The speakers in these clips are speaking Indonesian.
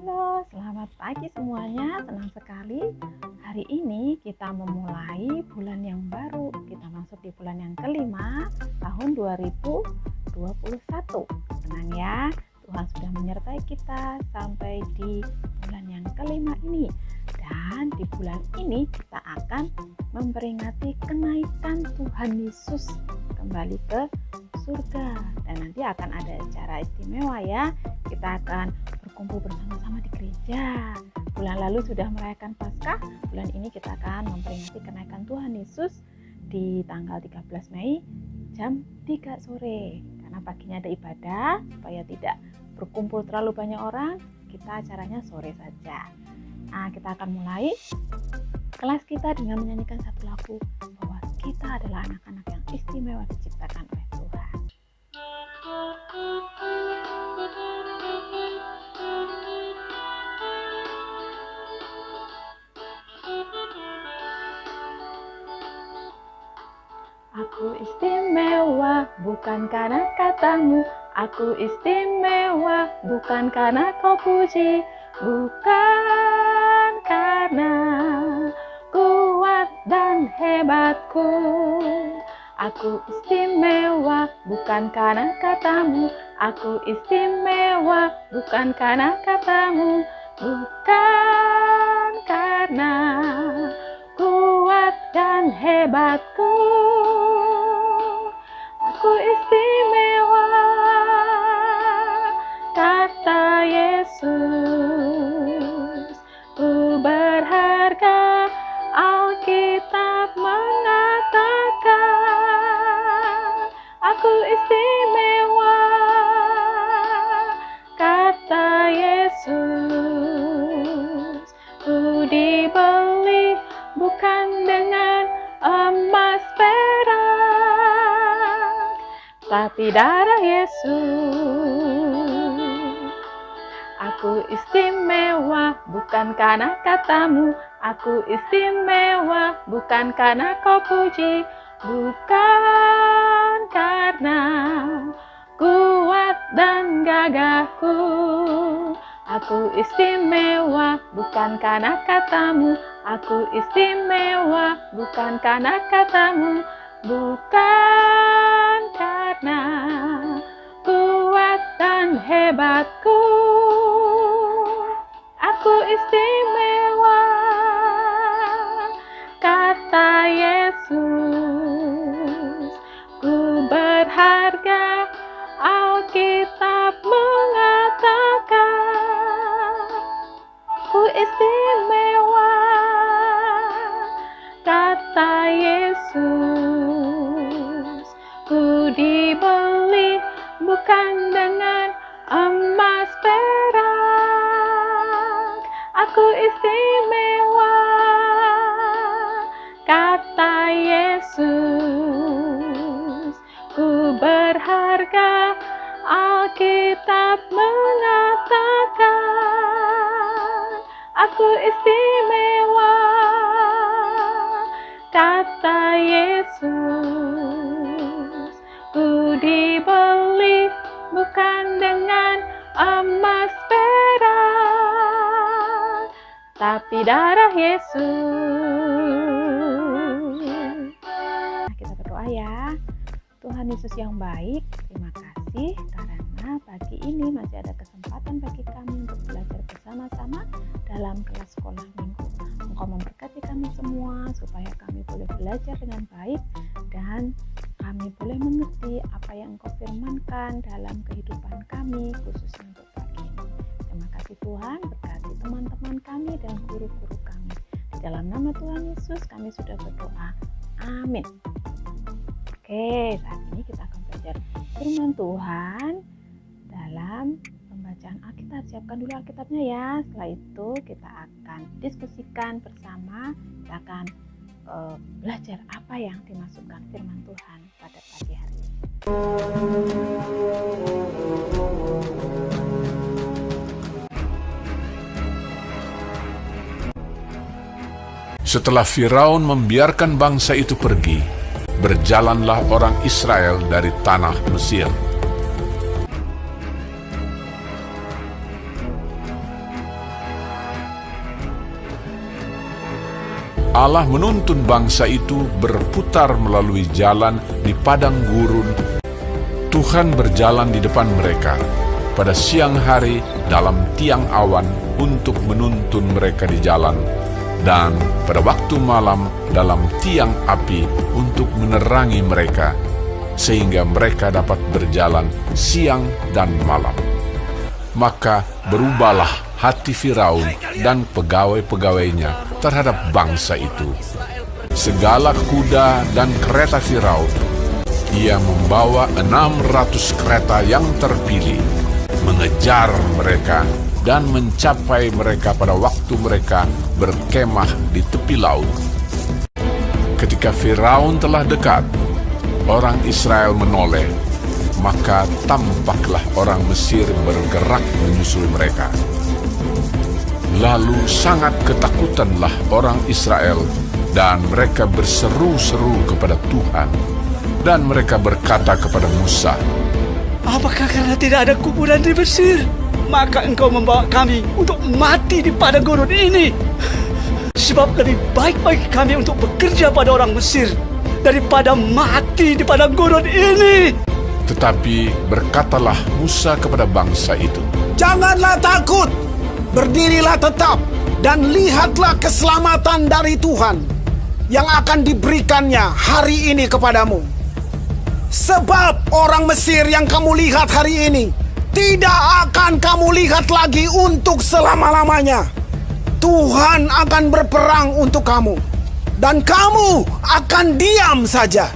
Halo, selamat pagi semuanya. Senang sekali hari ini kita memulai bulan yang baru. Kita masuk di bulan yang kelima tahun 2021. Tenang ya, Tuhan sudah menyertai kita sampai di bulan yang kelima ini. Dan di bulan ini kita akan memperingati kenaikan Tuhan Yesus kembali ke surga. Dan nanti akan ada acara istimewa ya. Kita akan berkumpul bersama-sama di gereja. Bulan lalu sudah merayakan Paskah. Bulan ini kita akan memperingati kenaikan Tuhan Yesus di tanggal 13 Mei jam 3 sore. Karena paginya ada ibadah, supaya tidak berkumpul terlalu banyak orang, kita acaranya sore saja. Nah, kita akan mulai kelas kita dengan menyanyikan satu lagu bahwa kita adalah anak-anak yang istimewa diciptakan oleh Tuhan. Aku istimewa bukan karena katamu, aku istimewa bukan karena kau puji, bukan karena kuat dan hebatku. Aku istimewa bukan karena katamu, aku istimewa bukan karena katamu, bukan karena kuat dan hebatku. Aku istimewa, kata Yesus. Ku berharga, Alkitab mengatakan. Aku istimewa, kata Yesus. Ku dibeli bukan dengan emas perak, tapi darah Yesus. Aku istimewa bukan karena katamu, aku istimewa bukan karena kau puji, bukan karena kuat dan gagahku. Aku istimewa bukan karena katamu, aku istimewa bukan karena katamu, bukan karena kuat dan hebatku. Aku istimewa, kata Yesus. Ku berharga, Alkitab mengatakan. Ku istimewa, kata Yesus. Ku dibeli bukan dengan emas perak. Aku istimewa, kata Yesus. Ku berharga, Alkitab mengatakan. Aku istimewa, kata Yesus. Ku dibeli bukan dengan emas perak, tapi darah Yesus. Nah, kita berdoa ya. Tuhan Yesus yang baik, terima kasih karena pagi ini masih ada kesempatan bagi kami untuk belajar bersama-sama dalam kelas sekolah minggu. Engkau memberkati kami semua supaya kami boleh belajar dengan baik dan kami boleh mengerti apa yang Engkau firmankan dalam kehidupan kami, khususnya untuk pagi ini. Terima kasih Tuhan, berkati teman-teman kami dan guru-guru kami. Di dalam nama Tuhan Yesus kami sudah berdoa. Amin. Oke, saat ini kita akan belajar firman Tuhan dalam pembacaan Alkitab. Siapkan dulu Alkitabnya ya. Setelah itu kita akan diskusikan bersama. Kita akan belajar apa yang dimasukkan firman Tuhan pada pagi hari ini. Setelah Firaun membiarkan bangsa itu pergi, berjalanlah orang Israel dari tanah Mesir. Allah menuntun bangsa itu berputar melalui jalan di padang gurun. Tuhan berjalan di depan mereka pada siang hari dalam tiang awan untuk menuntun mereka di jalan, dan pada waktu malam dalam tiang api untuk menerangi mereka, sehingga mereka dapat berjalan siang dan malam. Maka berubahlah hati Firaun dan pegawai-pegawainya terhadap bangsa itu. Segala kuda dan kereta Firaun, ia membawa 600 kereta yang terpilih, mengejar mereka dan mencapai mereka pada waktu mereka berkemah di tepi laut. Ketika Firaun telah dekat, orang Israel menoleh, maka tampaklah orang Mesir bergerak menyusul mereka. Lalu sangat ketakutanlah orang Israel, dan mereka berseru-seru kepada Tuhan, dan mereka berkata kepada Musa, "Apakah karena tidak ada kuburan di Mesir, maka engkau membawa kami untuk mati di padang gurun ini? Sebab lebih baik bagi kami untuk bekerja pada orang Mesir daripada mati di padang gurun ini." Tetapi berkatalah Musa kepada bangsa itu, "Janganlah takut, berdirilah tetap, dan lihatlah keselamatan dari Tuhan yang akan diberikannya hari ini kepadamu. Sebab orang Mesir yang kamu lihat hari ini tidak akan kamu lihat lagi untuk selama-lamanya. Tuhan akan berperang untuk kamu, dan kamu akan diam saja."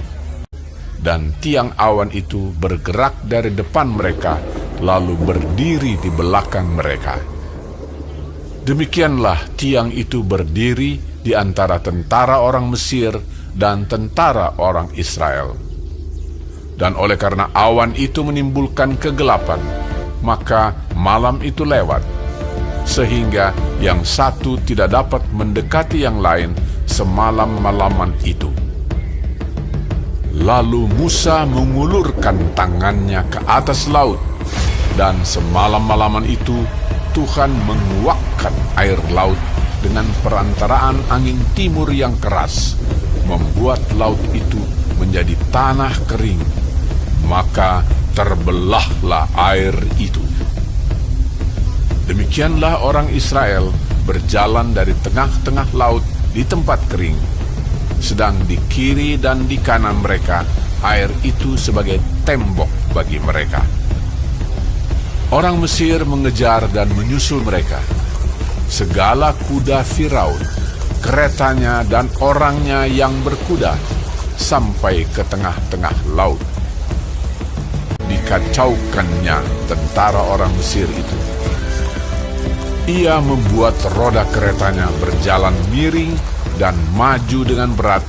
dan tiang awan itu bergerak dari depan mereka, lalu berdiri di belakang mereka. Demikianlah tiang itu berdiri di antara tentara orang Mesir dan tentara orang Israel. Dan oleh karena awan itu menimbulkan kegelapan, maka malam itu lewat, sehingga yang satu tidak dapat mendekati yang lain semalam-malaman itu. Lalu Musa mengulurkan tangannya ke atas laut, dan semalam-malaman itu Tuhan menguakkan air laut dengan perantaraan angin timur yang keras, membuat laut itu menjadi tanah kering. Maka terbelahlah air itu. Demikianlah orang Israel berjalan dari tengah-tengah laut di tempat kering, sedang di kiri dan di kanan mereka air itu sebagai tembok bagi mereka. Orang Mesir mengejar dan menyusul mereka. Segala kuda Firaun, keretanya dan orangnya yang berkuda, sampai ke tengah-tengah laut. Dikacaukannya tentara orang Mesir itu. Ia membuat roda keretanya berjalan miring dan maju dengan berat.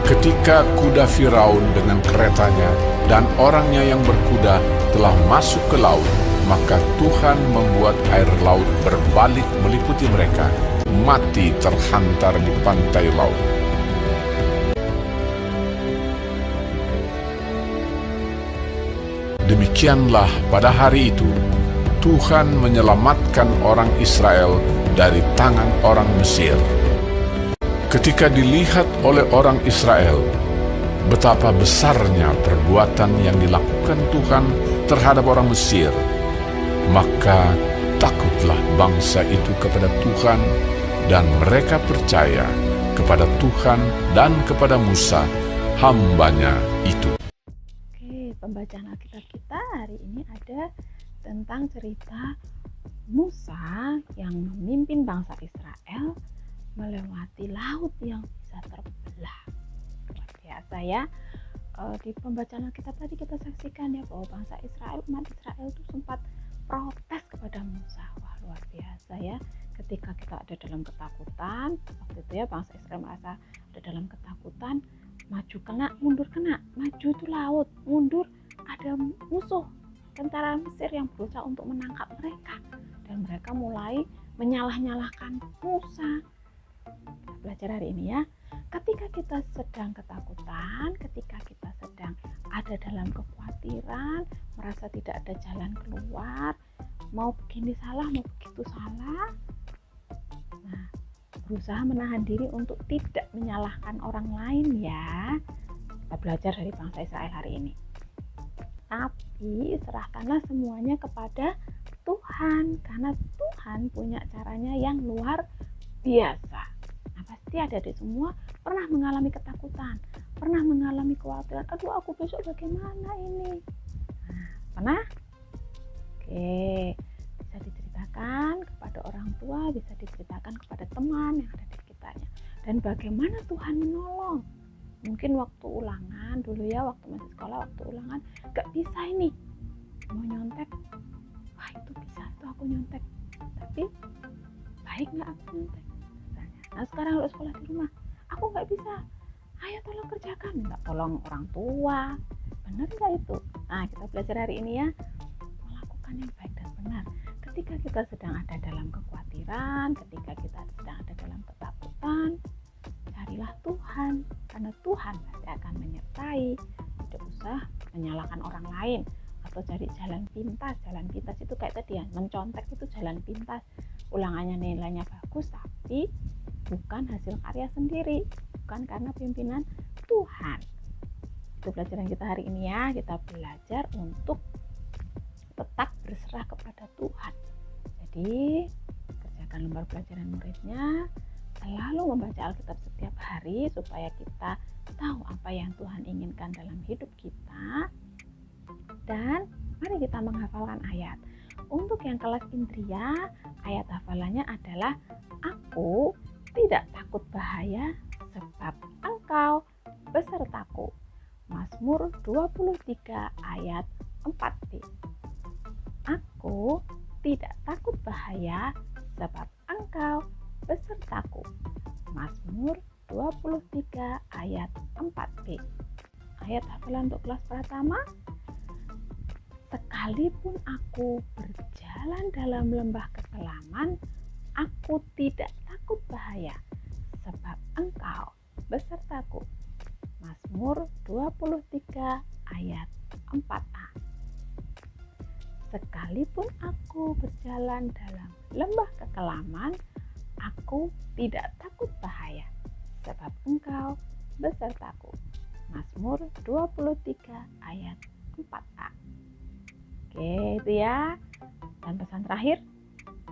Ketika kuda Firaun dengan keretanya dan orangnya yang berkuda telah masuk ke laut, maka Tuhan membuat air laut berbalik meliputi mereka, mati terhantar di pantai laut. Demikianlah pada hari itu, Tuhan menyelamatkan orang Israel dari tangan orang Mesir. Ketika dilihat oleh orang Israel betapa besarnya perbuatan yang dilakukan Tuhan terhadap orang Mesir, maka takutlah bangsa itu kepada Tuhan, dan mereka percaya kepada Tuhan dan kepada Musa, hambanya itu. Oke, pembacaan Alkitab kita hari ini ada tentang cerita Musa yang memimpin bangsa Israel melewati laut yang bisa terbelah. Luar biasa ya. Di pembacaan Alkitab tadi kita saksikan ya bahwa bangsa Israel, umat Israel itu sempat protes kepada Musa. Wah, luar biasa ya. Ketika kita ada dalam ketakutan, waktu itu ya bangsa Israel merasa ada dalam ketakutan, maju kena, mundur kena, maju itu laut, mundur ada musuh tentara Mesir yang berusaha untuk menangkap mereka, dan mereka mulai menyalah-nyalahkan Musa. Kita belajar hari ini ya, ketika kita sedang ketakutan, ketika kita sedang ada dalam kekhawatiran, merasa tidak ada jalan keluar, mau begini salah, mau begitu salah, nah berusaha menahan diri untuk tidak menyalahkan orang lain ya. Kita belajar dari bangsa Israel hari ini. Tapi serahkanlah semuanya kepada Tuhan, karena Tuhan punya caranya yang luar biasa. Nah, pasti ada di semua pernah mengalami ketakutan, pernah mengalami kekhawatiran. Aduh, aku besok bagaimana ini? Nah, pernah? Oke, bisa diceritakan kepada orang tua, bisa diceritakan kepada teman yang ada di sekitarnya. Dan bagaimana Tuhan menolong? Mungkin waktu ulangan dulu ya, waktu masih sekolah, waktu ulangan gak bisa ini, mau nyontek, wah itu bisa, itu aku nyontek, tapi baik gak aku nyontek misalnya. Nah sekarang kalau sekolah di rumah, aku gak bisa, ayo tolong kerjakan, minta tolong orang tua, benar gak itu? Nah kita belajar hari ini ya, melakukan yang baik dan benar. Ketika kita sedang ada dalam kekhawatiran, ketika kita sedang ada dalam ketakutan, carilah Tuhan, karena Tuhan pasti akan menyertai. Tidak usah menyalahkan orang lain atau cari jalan pintas. Jalan pintas itu kayak tadi ya, mencontek itu jalan pintas, ulangannya nilainya bagus tapi bukan hasil karya sendiri, bukan karena pimpinan Tuhan. Itu pelajaran kita hari ini ya. Kita belajar untuk tetap berserah kepada Tuhan. Jadi kerjakan lembar pelajaran muridnya, selalu membaca Alkitab setiap hari supaya kita tahu apa yang Tuhan inginkan dalam hidup kita. Dan mari kita menghafalkan ayat. Untuk yang kelas Indria, ayat hafalannya adalah aku tidak takut bahaya sebab Engkau besertaku. Mazmur 23 ayat 4b. Aku tidak takut bahaya sebab Engkau besertaku. Mazmur 23 ayat 4b. Ayat hafalan untuk kelas pertama. Sekalipun aku berjalan dalam lembah kekelaman, aku tidak takut bahaya sebab Engkau besertaku. Mazmur 23 ayat 4a. Sekalipun aku berjalan dalam lembah kekelaman, aku tidak takut bahaya sebab Engkau besertaku. Mazmur 23 ayat 4a. Oke, itu ya. Dan pesan terakhir,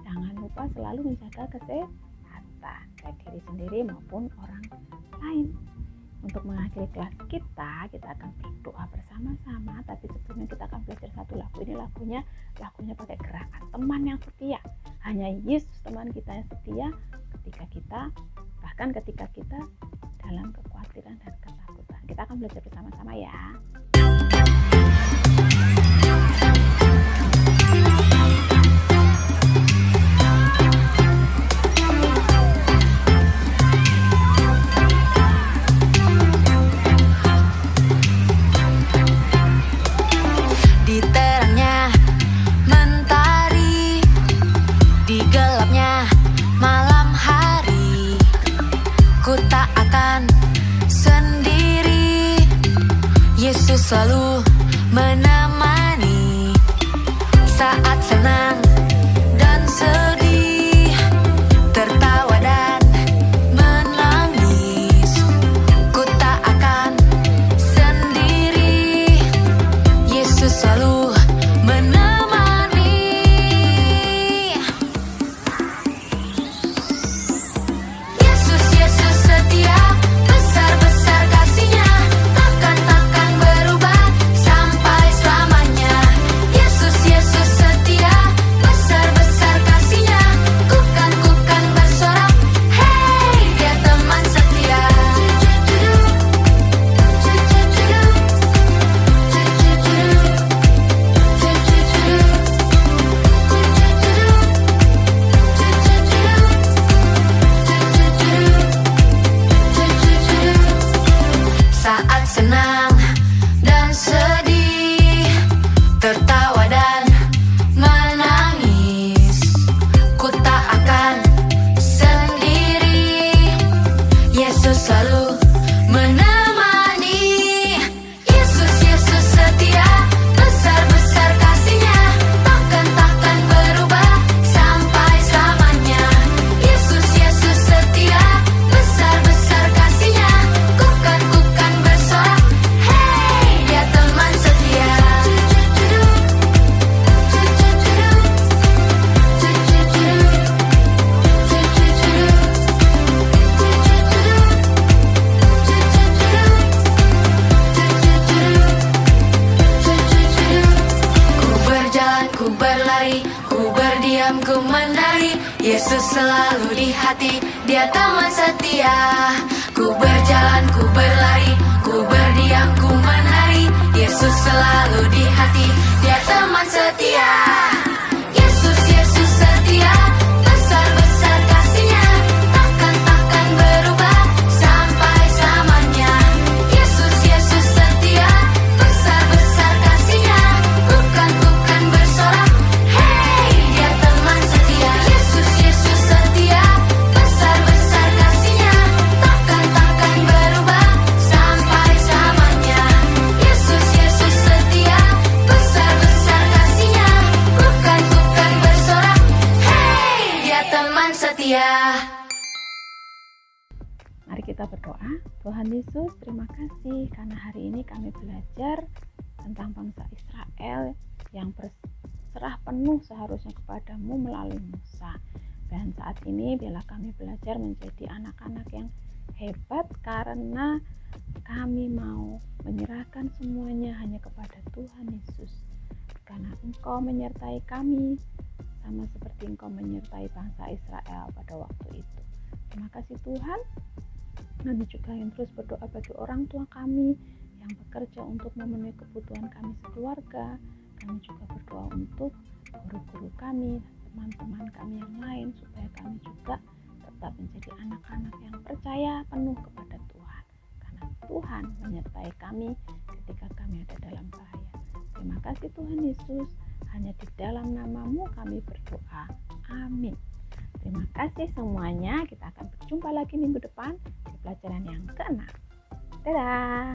jangan lupa selalu menjaga kesehatan baik diri sendiri maupun orang lain. Untuk mengakhiri kelas kita akan berdoa bersama-sama. Tapi sebelumnya kita akan belajar satu lagu. Ini lagunya pakai gerakan teman yang setia. Hanya Yesus teman kita yang setia ketika kita dalam kekhawatiran dan ketakutan. Kita akan belajar bersama-sama ya. Selalu menemani saat senang dan sedih, tertawa dan menangis. Ku tak akan sendiri, Yesus selalu menemani. Yesus, Yesus setia, besar-besar kasih-Nya, takkan berubah sampai selamanya. Yesus, Yesus setia, besar-besar kasih-Nya. diam ku menari, Yesus selalu di hati, Dia teman setia. Ku berjalan, ku berlari, ku berdiam, ku menari, Yesus selalu di hati, Dia teman setia. Yesus, Yesus setia, besar-besar kasih-Nya, takkan berubah sampai selamanya. Yesus, Yesus setia, besar-besar kasih-Nya, bukan bersorak, hey, Dia teman setia. Yesus, Yesus setia, besar-besar kasih-Nya, takkan berubah sampai selamanya. Yesus, Yesus setia, besar-besar kasih-Nya, bukan bersorak, hey, Dia teman setia. Mari kita berdoa. Tuhan Yesus, terima kasih karena hari ini kami belajar tentang bangsa Israel yang berserah penuh seharusnya kepadamu melalui Musa. Dan saat ini biarlah kami belajar menjadi anak-anak yang hebat karena kami mau menyerahkan semuanya hanya kepada Tuhan Yesus. Karena Engkau menyertai kami sama seperti Engkau menyertai bangsa Israel pada waktu itu. Terima kasih Tuhan. Kami juga yang terus berdoa bagi orang tua kami yang bekerja untuk memenuhi kebutuhan kami sekeluarga. Kami juga berdoa untuk guru-guru kami, teman-teman kami yang lain, supaya kami juga tetap menjadi anak-anak yang percaya penuh kepada Tuhan. Karena Tuhan menyertai kami ketika kami ada dalam bahaya. Terima kasih Tuhan Yesus, hanya di dalam nama-Mu kami berdoa. Amin. Terima kasih semuanya. Kita akan berjumpa lagi minggu depan di pelajaran yang ke-6. Dadah.